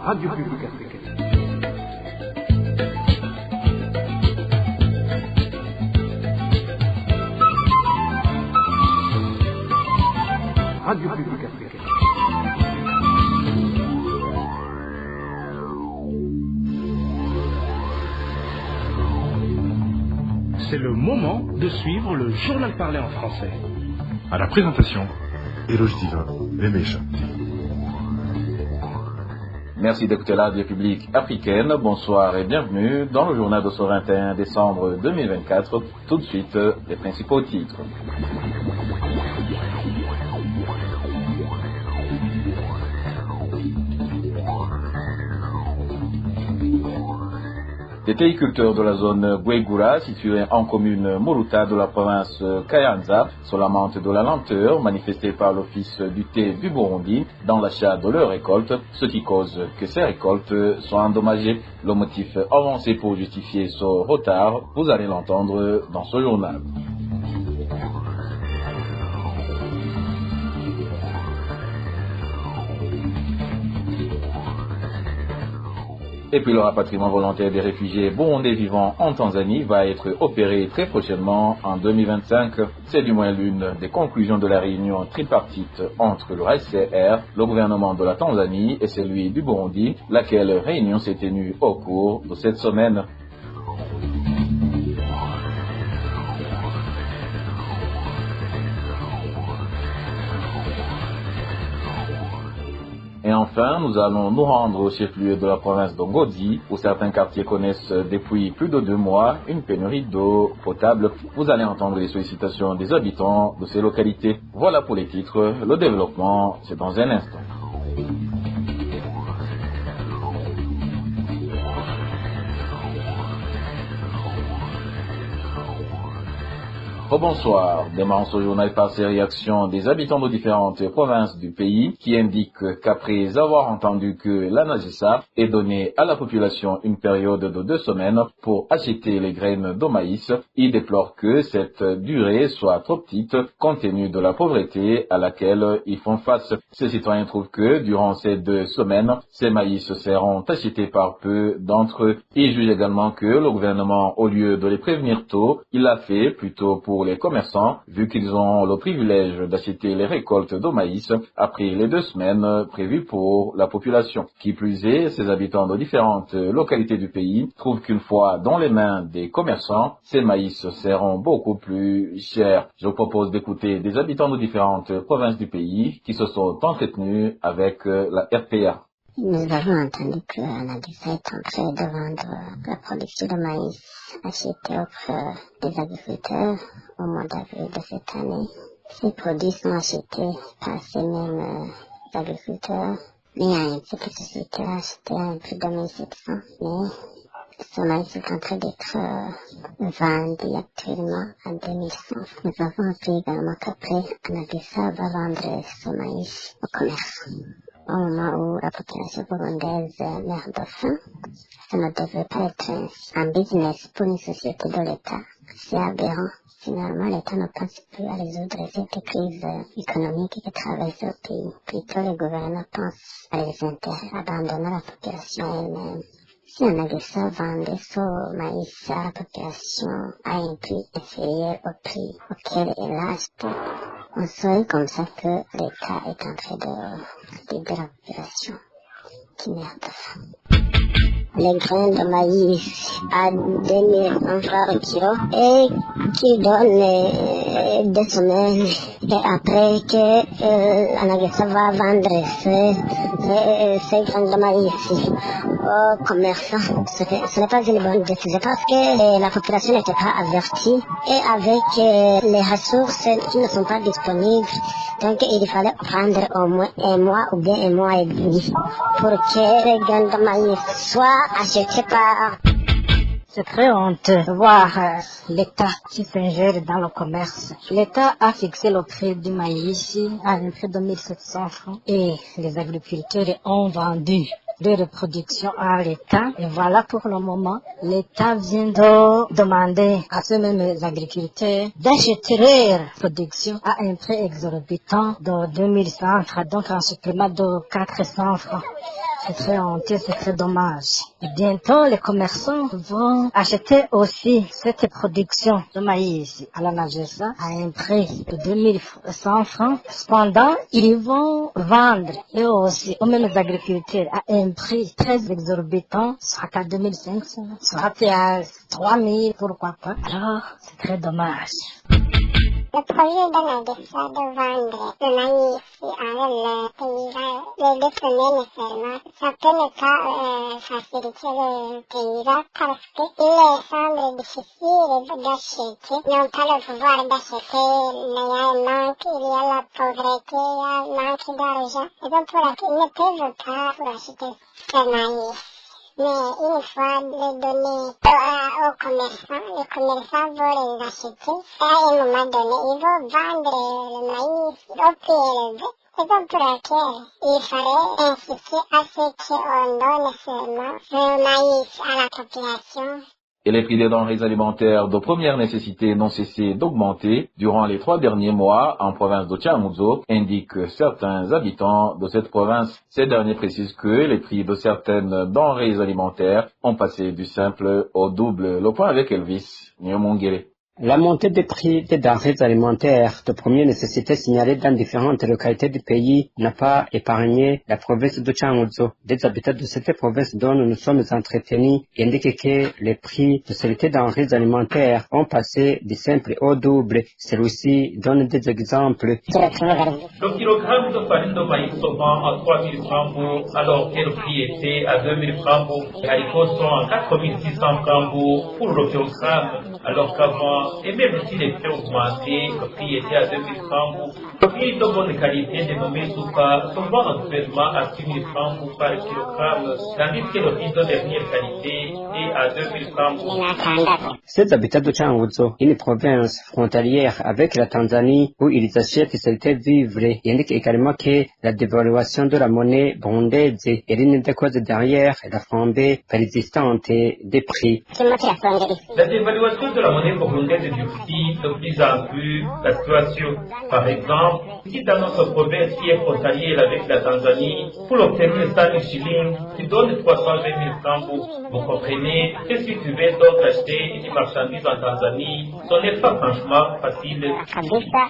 Radio Publique Africaine. Radio Publique Africaine. C'est le moment de suivre le journal parlé en français. À la présentation, Eloge Diva, Lemesha. Merci d'écouter la Radio Publique Africaine. Bonsoir et bienvenue dans le journal de ce 21 décembre 2024. Tout de suite, les principaux titres. Des théiculteurs de la zone Guegura, située en commune Muruta de la province Kayanza, se lamentent de la lenteur manifestée par l'Office du thé du Burundi dans l'achat de leurs récoltes, ce qui cause que ces récoltes soient endommagées. Le motif avancé pour justifier ce retard, vous allez l'entendre dans ce journal. Et puis le rapatriement volontaire des réfugiés burundais vivant en Tanzanie va être opéré très prochainement en 2025. C'est du moins l'une des conclusions de la réunion tripartite entre le HCR, le gouvernement de la Tanzanie et celui du Burundi, laquelle réunion s'est tenue au cours de cette semaine. Et enfin, nous allons nous rendre au chef-lieu de la province d'Ongodi, où certains quartiers connaissent depuis plus de 2 mois une pénurie d'eau potable. Vous allez entendre les sollicitations des habitants de ces localités. Voilà pour les titres. Le développement, c'est dans un instant. Bonsoir. Démarrons ce journal par ces réactions des habitants de différentes provinces du pays qui indiquent qu'après avoir entendu que l'ANAGESA ait donné à la population une période de 2 semaines pour acheter les graines de maïs, ils déplorent que cette durée soit trop petite compte tenu de la pauvreté à laquelle ils font face. Ces citoyens trouvent que durant ces 2 semaines, ces maïs seront achetés par peu d'entre eux. Ils jugent également que le gouvernement, au lieu de les prévenir tôt, il l'a fait plutôt pour les commerçants, vu qu'ils ont le privilège d'acheter les récoltes de maïs après les 2 semaines prévues pour la population. Qui plus est, ces habitants de différentes localités du pays trouvent qu'une fois dans les mains des commerçants, ces maïs seront beaucoup plus chers. Je vous propose d'écouter des habitants de différentes provinces du pays qui se sont entretenus avec la RPA. Nous avons entendu que l'ANAGESA est en train de vendre la production de maïs achetée auprès des agriculteurs au mois d'avril de cette année. Ces produits sont achetés par ces mêmes agriculteurs, mais il y a une petite société achetée à un prix de 1700, mais ce maïs est en train d'être vendu actuellement à 2100. Nous avons appris également qu'après, l'ANAGESA va vendre ce maïs au commerce. Au moment où la population burundaise meurt de faim, ça ne devrait pas être un business pour une société de l'État. C'est aberrant. Finalement, l'État ne pense plus à résoudre cette crise économique qui traverse le pays. Plutôt, le gouvernement pense à les intérêts, abandonnant la population elle-même. Si l'ANAGESA vendait ce maïs à la population à un prix inférieur au prix auquel elle l'a acheté, on saurait comme ça que l'État est en train d'aider la population qui meurt de faim. Les grains de maïs à 2000 francs au kilo et qui donnent 2 semaines et après que l'ANAGESA va vendre ces grains de maïs aux commerçants. Ce n'est pas une bonne décision parce que la population n'était pas avertie et avec les ressources qui ne sont pas disponibles, donc il fallait prendre au moins 1 mois ou bien 1 mois et demi pour que les grains de maïs soient achetés par... C'est très honteux de voir l'État qui s'ingère dans le commerce. L'État a fixé le prix du maïs à un prix de 1700 francs et les agriculteurs ont vendu leur production à l'État. Et voilà pour le moment, l'État vient de demander à ces mêmes agriculteurs d'acheter leur production à un prix exorbitant de 2100 francs, donc un supplément de 400 francs. C'est très honteux, c'est très dommage. Et bientôt, les commerçants vont acheter aussi cette production de maïs à la Nagesa à un prix de 2100 francs. Cependant, ils vont vendre et aussi aux mêmes agriculteurs à un prix très exorbitant, soit à 2500, soit à 3000, pourquoi pas. Alors, c'est très dommage. Le projet de la DESA de vendre le maïs à le paysan les 2 semaines seulement, ça peut ne pas faciliter le paysan parce qu'il semble difficile d'acheter. Ils n'ont pas le pouvoir d'acheter, il y a un manque, il y a la pauvreté, il y a un manque d'argent. Et donc ils ne peuvent pas acheter ce maïs. Mais une fois les donner aux commerçants, les commerçants vont les acheter. Et à un moment donné, ils vont vendre le maïs au prix élevé. C'est donc pour laquelle il fallait insister à ce qu'on donne seulement le maïs à la population. Et les prix des denrées alimentaires de première nécessité n'ont cessé d'augmenter durant les 3 derniers mois en province de Changuzo, indiquent certains habitants de cette province. Ces derniers précisent que les prix de certaines denrées alimentaires ont passé du simple au double. Le point avec Elvis Nyomongere. La montée des prix des denrées alimentaires de première nécessité signalée dans différentes localités du pays n'a pas épargné la province de Changuzo. Des habitants de cette province dont nous nous sommes entretenus indiquent que les prix de ces denrées alimentaires ont passé du simple au double. Celui-ci donne des exemples. Le kilogramme de farine de maïs se vend à 3 000 francs alors que le prix était à 2 000 francs. Les haricots sont à 4 600 francs pour le kilogramme alors qu'avant, et même si les prix augmentaient, le prix était à 2 000 francs. Le prix de bonne qualité dénommé Souka se vend actuellement à 6 000 francs par kilogramme, tandis que le prix de dernière qualité est à 2 000 francs. Ces habitants de Changuzo, une province frontalière avec la Tanzanie où ils achètent certains vivres, indiquent également que la dévaluation de la monnaie burundaise est l'une des causes derrière la flambée persistante des prix. La dévaluation de la monnaie burundaise durcit de plus en plus la situation. Par exemple, ici dans notre province qui est frontalière avec la Tanzanie, pour obtenir 100 000 shillings, tu donnes 320 000 francs. Vous comprenez que si tu veux donc acheter une marchandise en Tanzanie, ce n'est pas franchement facile.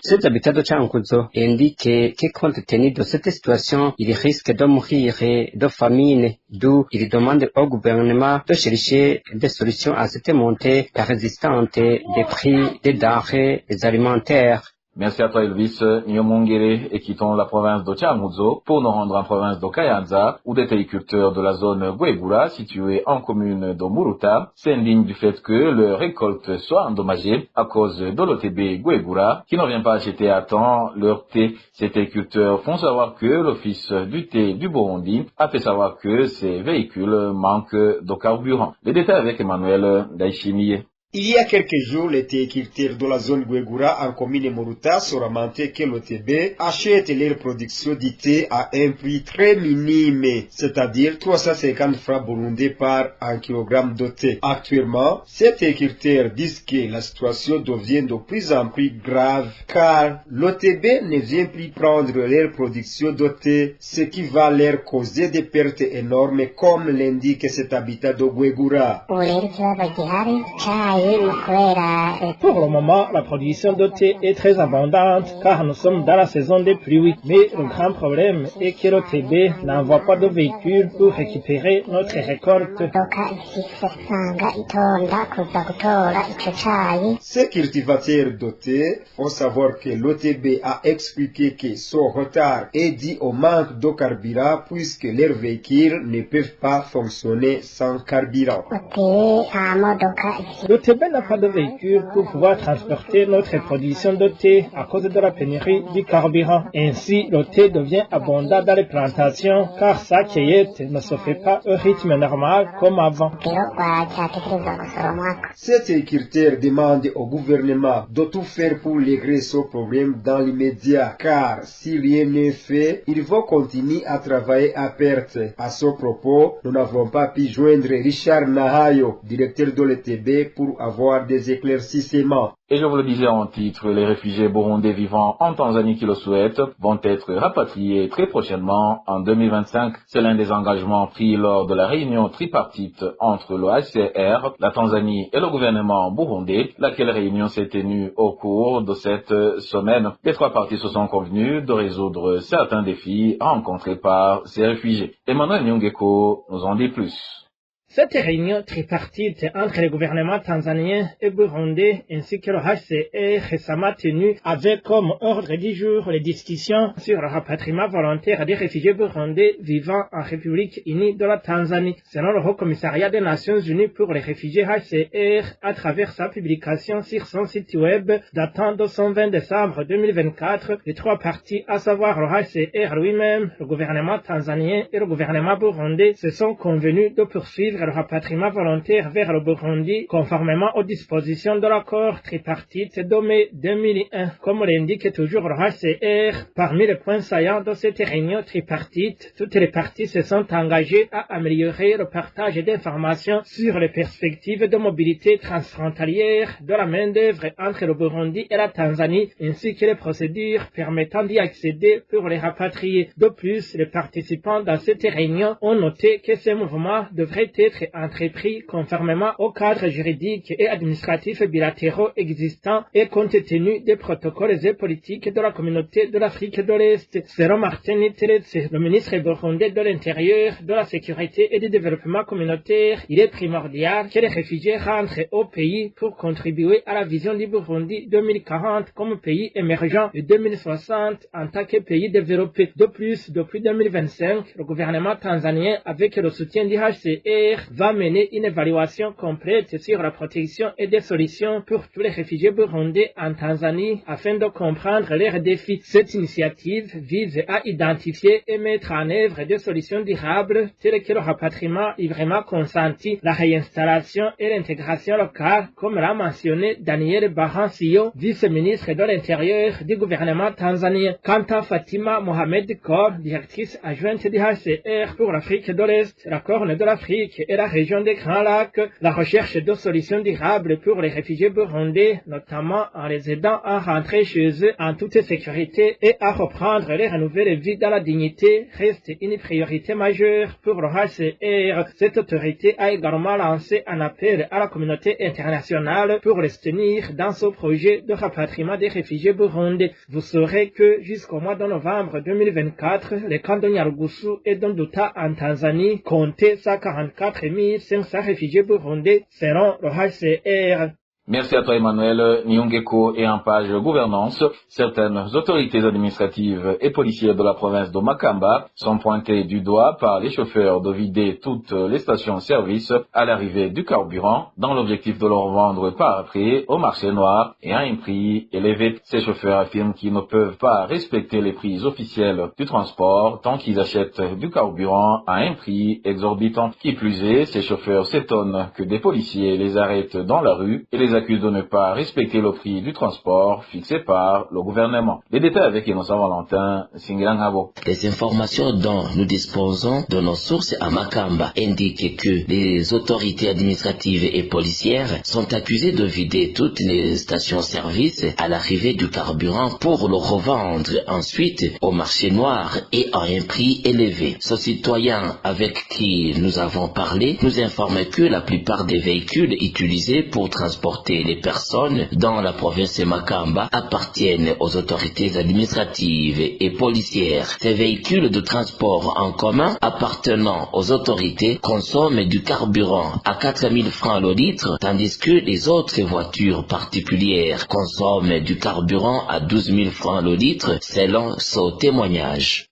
Ces habitants de Changuzo indiquent que compte tenu de cette situation, ils risquent de mourir de famine, d'où ils demandent au gouvernement de chercher des solutions à cette montée résistante des prix des denrées alimentaires. Merci à toi Elvis Nyomongere et quittons la province de Changuzo pour nous rendre en province de Kayanza où des téléculteurs de la zone Guegura située en commune de Muruta s'indignent du fait que leur récolte soit endommagée à cause de l'OTB Guegura qui ne vient pas acheter à temps leur thé. Ces téléculteurs font savoir que l'office du thé du Burundi a fait savoir que ces véhicules manquent de carburant. Les détails avec Emmanuel Daishimiye. Il y a quelques jours, les téléculteurs de la zone Guegura en commune Muruta se lamenté que l'OTB achète leur production du thé à un prix très minime, c'est-à-dire 350 francs burundais par 1 kg de thé. Actuellement, ces téléculteurs disent que la situation devient de plus en plus grave car l'OTB ne vient plus prendre leur production de thé, ce qui va leur causer des pertes énormes comme l'indique cet habitat de Guegura. Pour le moment, la production de thé est très abondante car nous sommes dans la saison des pluies. Mais le grand problème est que l'OTB n'envoie pas de véhicules pour récupérer notre récolte. Ces cultivateurs de thé font savoir que l'OTB a expliqué que son retard est dû au manque de carburant puisque leurs véhicules ne peuvent pas fonctionner sans carburant. L'OTB n'a pas de véhicule pour pouvoir transporter notre production de thé à cause de la pénurie du carburant. Ainsi, le thé devient abondant dans les plantations car sa cueillette ne se fait pas au rythme normal comme avant. Ces agriculteurs demandent au gouvernement de tout faire pour régler ce problème dans l'immédiat car si rien n'est fait, ils vont continuer à travailler à perte. À ce propos, nous n'avons pas pu joindre Richard Nahayo, directeur de l'OTB, pour avoir des éclaircissements. Et je vous le disais en titre, les réfugiés burundais vivant en Tanzanie qui le souhaitent vont être rapatriés très prochainement en 2025. C'est l'un des engagements pris lors de la réunion tripartite entre le HCR, la Tanzanie et le gouvernement burundais, laquelle réunion s'est tenue au cours de cette semaine. Les trois parties se sont convenus de résoudre certains défis rencontrés par ces réfugiés. Emmanuel Nyongeko nous en dit plus. Cette réunion tripartite entre le gouvernement tanzanien et burundais ainsi que le HCR récemment tenue avait comme ordre du jour les discussions sur le rapatriement volontaire des réfugiés burundais vivant en République unie de la Tanzanie. Selon le Haut Commissariat des Nations Unies pour les réfugiés HCR, à travers sa publication sur son site web datant de son 20 décembre 2024, les trois parties, à savoir le HCR lui-même, le gouvernement tanzanien et le gouvernement burundais, se sont convenus de poursuivre le rapatriement volontaire vers le Burundi conformément aux dispositions de l'accord tripartite de mai 2001. Comme l'indique toujours le HCR, parmi les points saillants de cette réunion tripartite, toutes les parties se sont engagées à améliorer le partage d'informations sur les perspectives de mobilité transfrontalière de la main-d'œuvre entre le Burundi et la Tanzanie, ainsi que les procédures permettant d'y accéder pour les rapatrier. De plus, les participants dans cette réunion ont noté que ces mouvements devraient être entrepris conformément au cadre juridique et administratif bilatéraux existants et compte tenu des protocoles et politiques de la communauté de l'Afrique de l'Est. Selon Martin Niteretse, le ministre burundais de l'Intérieur, de la Sécurité et du Développement communautaire, il est primordial que les réfugiés rentrent au pays pour contribuer à la vision du Burundi 2040 comme pays émergent et 2060 en tant que pays développé. De plus, depuis 2025, le gouvernement tanzanien, avec le soutien du HCR, va mener une évaluation complète sur la protection et des solutions pour tous les réfugiés burundais en Tanzanie afin de comprendre leurs défis. Cette initiative vise à identifier et mettre en œuvre des solutions durables telles que le rapatriement librement consenti, la réinstallation et l'intégration locale, comme l'a mentionné Daniel Bahansio, vice-ministre de l'Intérieur du gouvernement tanzanien. Quant à Fatima Mohamed Kor, directrice adjointe du HCR pour l'Afrique de l'Est, la Corne de l'Afrique et la région des Grands Lacs, la recherche de solutions durables pour les réfugiés burundais, notamment en les aidant à rentrer chez eux en toute sécurité et à reprendre leur nouvelle vie dans la dignité, reste une priorité majeure pour le HCR. Cette autorité a également lancé un appel à la communauté internationale pour les soutenir dans ce projet de rapatriement des réfugiés burundais. Vous saurez que jusqu'au mois de novembre 2024, les camps de Nyarugusu et d'Nduta en Tanzanie comptaient 144 500 réfugiés burundais selon le HCR. Merci à toi Emmanuel Nyongeko. Et en page gouvernance, certaines autorités administratives et policières de la province de Makamba sont pointées du doigt par les chauffeurs de vider toutes les stations-service à l'arrivée du carburant dans l'objectif de le revendre par après au marché noir et à un prix élevé. Ces chauffeurs affirment qu'ils ne peuvent pas respecter les prix officiels du transport tant qu'ils achètent du carburant à un prix exorbitant. Qui plus est, ces chauffeurs s'étonnent que des policiers les arrêtent dans la rue et les accusent de ne pas respecter le prix du transport fixé par le gouvernement. Les détails avec Innocent Valentin, Singilan Habo. Les informations dont nous disposons de nos sources à Makamba indiquent que les autorités administratives et policières sont accusées de vider toutes les stations-service à l'arrivée du carburant pour le revendre ensuite au marché noir et à un prix élevé. Ce citoyen avec qui nous avons parlé nous informe que la plupart des véhicules utilisés pour transporter les personnes dans la province de Makamba appartiennent aux autorités administratives et policières. Ces véhicules de transport en commun appartenant aux autorités consomment du carburant à 4 000 francs le litre, tandis que les autres voitures particulières consomment du carburant à 12 000 francs le litre, selon ce témoignage.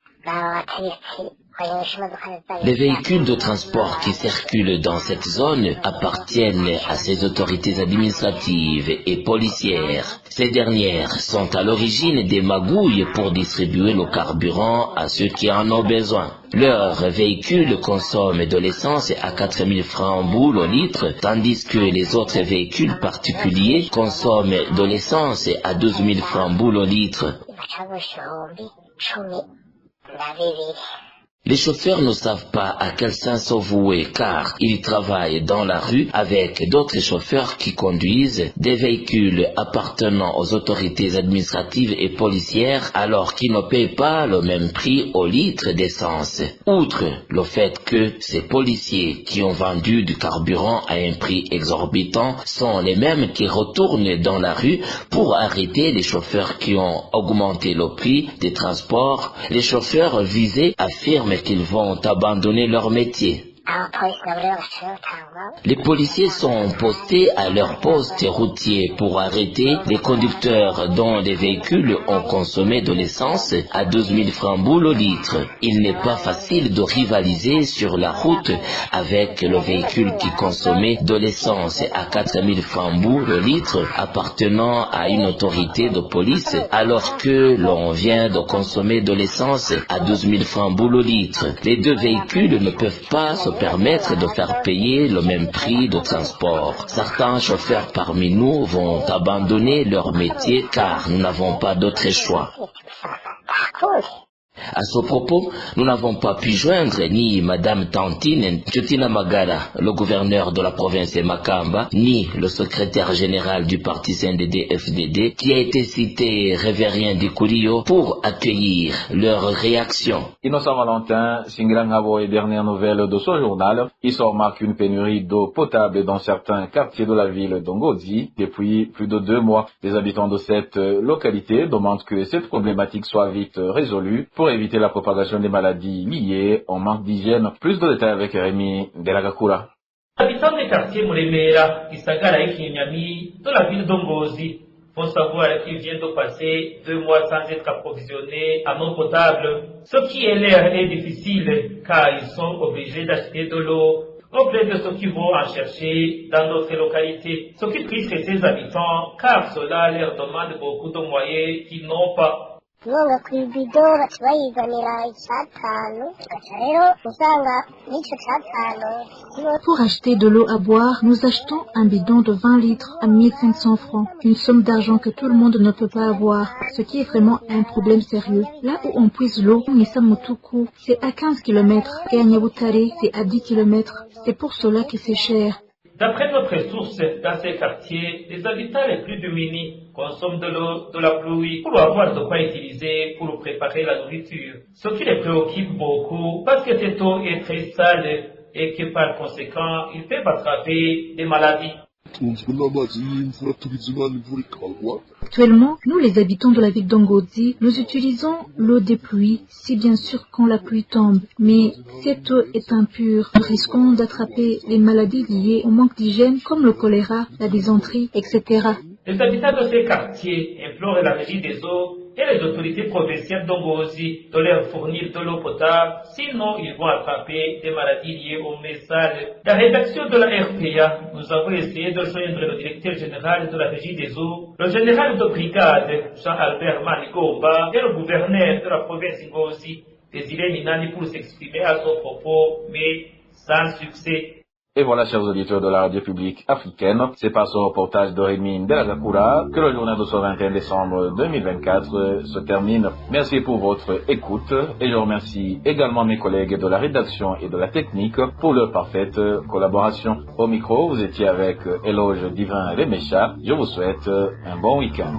Les véhicules de transport qui circulent dans cette zone appartiennent à ces autorités administratives et policières. Ces dernières sont à l'origine des magouilles pour distribuer le carburant à ceux qui en ont besoin. Leurs véhicules consomment de l'essence à 4 000 francs boule au litre, tandis que les autres véhicules particuliers consomment de l'essence à 12 000 francs boule au litre. Les chauffeurs ne savent pas à quel sens se vouer car ils travaillent dans la rue avec d'autres chauffeurs qui conduisent des véhicules appartenant aux autorités administratives et policières alors qu'ils ne paient pas le même prix au litre d'essence. Outre le fait que ces policiers qui ont vendu du carburant à un prix exorbitant sont les mêmes qui retournent dans la rue pour arrêter les chauffeurs qui ont augmenté le prix des transports, les chauffeurs visés affirment qu'ils vont abandonner leur métier. Les policiers sont postés à leur poste routier pour arrêter les conducteurs dont les véhicules ont consommé de l'essence à 12 000 francs le litre. Il n'est pas facile de rivaliser sur la route avec le véhicule qui consommait de l'essence à 4 000 francs le litre appartenant à une autorité de police alors que l'on vient de consommer de l'essence à 12 000 francs le litre. Les deux véhicules ne peuvent pas se permettre de faire payer le même prix de transport. Certains chauffeurs parmi nous vont abandonner leur métier car nous n'avons pas d'autre choix. À ce propos, nous n'avons pas pu joindre ni Madame Tantine Tchotina Magara, le gouverneur de la province de Makamba, ni le secrétaire général du parti CNDD-FDD, qui a été cité Révérien Dikoulio pour accueillir leur réaction. Innocent Valentin, Singlang et dernière nouvelle de ce journal, il se remarque une pénurie d'eau potable dans certains quartiers de la ville d'Ongozi. Depuis plus de 2 mois, les habitants de cette localité demandent que cette problématique soit vite résolue pour éviter la propagation des maladies liées au manque d'hygiène. Plus de détails avec Rémi Delagakura. Habitants des quartiers Muremera, Gisagara et Kinyami, de la ville d'Ongozi, font savoir qu'ils viennent de passer 2 mois sans être approvisionnés en eau potable, ce qui est l'air est difficile car ils sont obligés d'acheter de l'eau auprès de ceux qui vont en chercher dans d'autres localités. Ce qui triste ces habitants car cela leur demande beaucoup de moyens qu'ils n'ont pas. Pour acheter de l'eau à boire, nous achetons un bidon de 20 litres à 1500 francs, une somme d'argent que tout le monde ne peut pas avoir, ce qui est vraiment un problème sérieux. Là où on puise l'eau, Nisamutuku, c'est à 15 km et à Nyabutare, c'est à 10 km. C'est pour cela que c'est cher. D'après notre source, dans ces quartiers, les habitants les plus démunis consomment de l'eau, de la pluie pour avoir de quoi utiliser pour préparer la nourriture. Ce qui les préoccupe beaucoup parce que cette eau est très sale et que par conséquent, ils peuvent attraper des maladies. Actuellement, nous les habitants de la ville d'Ongozi, nous utilisons l'eau des pluies, si bien sûr quand la pluie tombe. Mais cette eau est impure. Nous risquons d'attraper les maladies liées au manque d'hygiène comme le choléra, la dysenterie, etc. Les habitants de ces quartiers implorent la régie des eaux et les autorités provinciales d'Ongozi de leur fournir de l'eau potable, sinon ils vont attraper des maladies liées aux messages. La rédaction de la RPA, nous avons essayé de joindre le directeur général de la régie des eaux, le général de brigade Jean-Albert Manigomba et le gouverneur de la province d'Ongozi, Désiré Minani, pour s'exprimer à son propos, mais sans succès. Et voilà, chers auditeurs de la radio publique africaine, c'est par ce reportage de Rémi Delagakura que le journal de ce 21 décembre 2024 se termine. Merci pour votre écoute et je remercie également mes collègues de la rédaction et de la technique pour leur parfaite collaboration. Au micro, vous étiez avec Éloge Divin Remecha. Je vous souhaite un bon week-end.